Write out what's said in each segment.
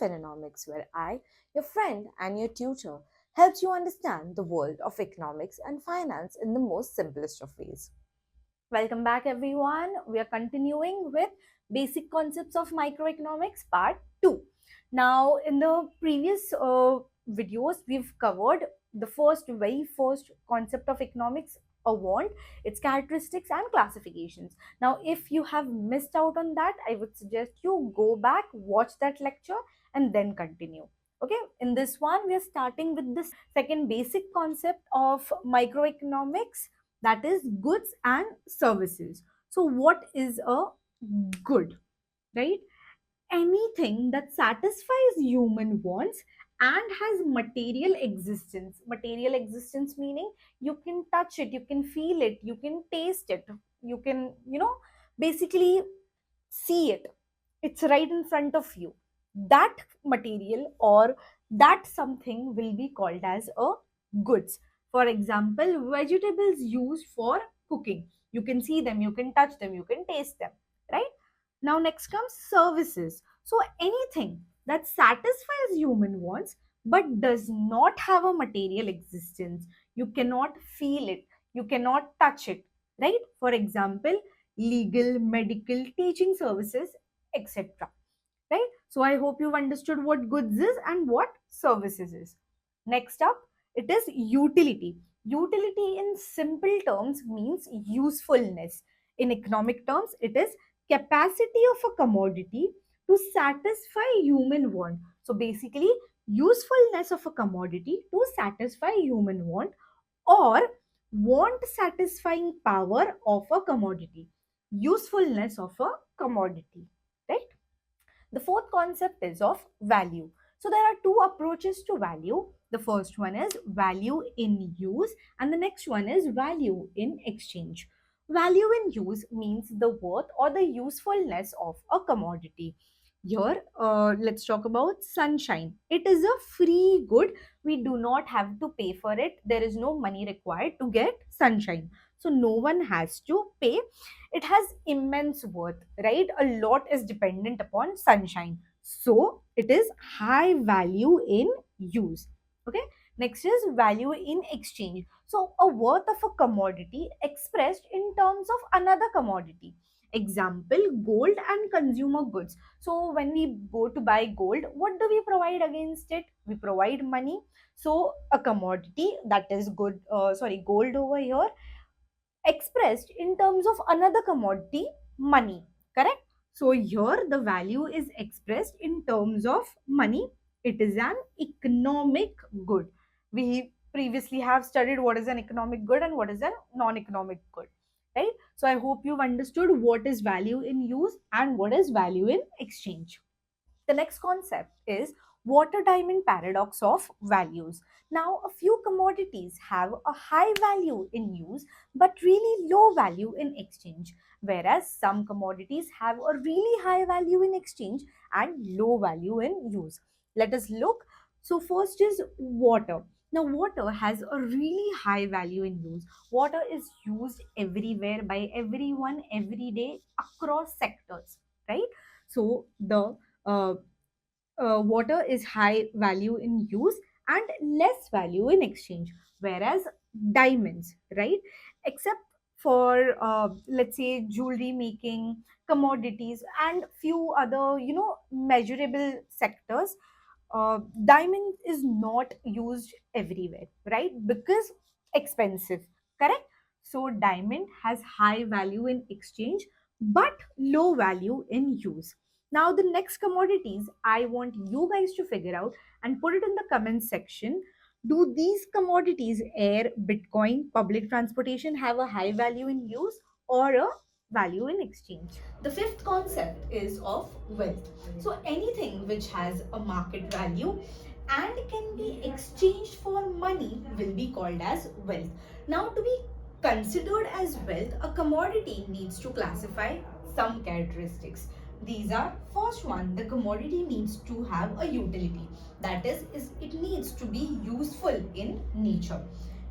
Economics, where I, your friend and your tutor, helps you understand the world of economics and finance in the most simplest of ways. Welcome back, everyone. We are continuing with basic concepts of microeconomics, part 2. Now, in the previous videos, we've covered the very first concept of economics, a want, its characteristics and classifications. Now, if you have missed out on that, I would suggest you go back, watch that lecture, and then continue. Okay, in this one, we are starting with this second basic concept of microeconomics, that is goods and services. So, what is a good, right? Anything that satisfies human wants and has material existence. Material existence meaning you can touch it, you can feel it, you can taste it, you can, basically see it. It's right in front of you. That material or that something will be called as a goods. For example, vegetables used for cooking. You can see them, you can touch them, you can taste them, right? Now, next comes services. So, anything that satisfies human wants but does not have a material existence. You cannot feel it, you cannot touch it, right? For example, legal, medical, teaching services, etc. Right? So, I hope you've understood what goods is and what services is. Next up, it is utility. Utility in simple terms means usefulness. In economic terms, it is capacity of a commodity to satisfy human want. So basically, usefulness of a commodity to satisfy human want, or want satisfying power of a commodity. Usefulness of a commodity, right? The fourth concept is of value. So there are two approaches to value. The first one is value in use, and the next one is value in exchange. Value in use means the worth or the usefulness of a commodity. Here, let's talk about sunshine. It is a free good. We do not have to pay for it. There is no money required to get sunshine. So no one has to pay. It has immense worth, right? A lot is dependent upon sunshine. So it is high value in use. Okay. Next is value in exchange. So a worth of a commodity expressed in terms of another commodity. Example, gold and consumer goods. So when we go to buy gold, what do we provide against it? We provide money. So a commodity, that is gold over here, expressed in terms of another commodity, money. Correct? So here the value is expressed in terms of money. It is an economic good. We previously have studied what is an economic good and what is a non-economic good, right? So I hope you've understood what is value in use and what is value in exchange. The next concept is water diamond paradox of values. Now, a few commodities have a high value in use but really low value in exchange, whereas some commodities have a really high value in exchange and low value in use. Let us look. So, first is water. Now, water has a really high value in use. Water is used everywhere by everyone every day across sectors, right? So, the uh, water is high value in use and less value in exchange, whereas diamonds, right, except for let's say jewelry making, commodities and few other measurable sectors, diamond is not used everywhere, right? Because expensive, correct? So diamond has high value in exchange but low value in use. Now the next commodities I want you guys to figure out and put it in the comment section. Do these commodities, air, bitcoin, public transportation, have a high value in use or a value in exchange? The fifth concept is of wealth. So anything which has a market value and can be exchanged for money will be called as wealth. Now, to be considered as wealth, a commodity needs to classify some characteristics. These are: first one, the commodity needs to have a utility. That is it needs to be useful in nature.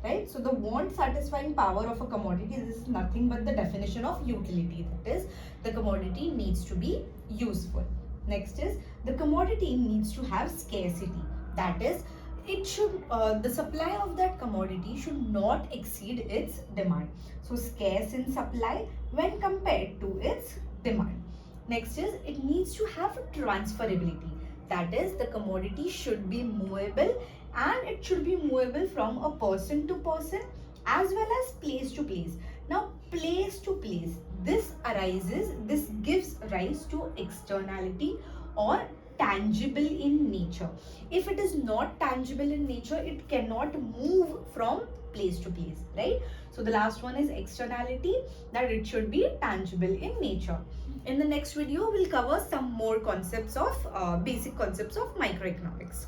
Right? So the want satisfying power of a commodity is nothing but the definition of utility. That is, the commodity needs to be useful. Next is the commodity needs to have scarcity. That is, it should the supply of that commodity should not exceed its demand. So scarce in supply when compared to its demand. Next is it needs to have transferability. That is, the commodity should be movable, and it should be movable from a person to person as well as place to place. Now, place to place, this gives rise to externality or tangible in nature. If it is not tangible in nature, it cannot move from place to place, right? So the last one is externality, that it should be tangible in nature. In the next video, we'll cover some more concepts of basic concepts of microeconomics.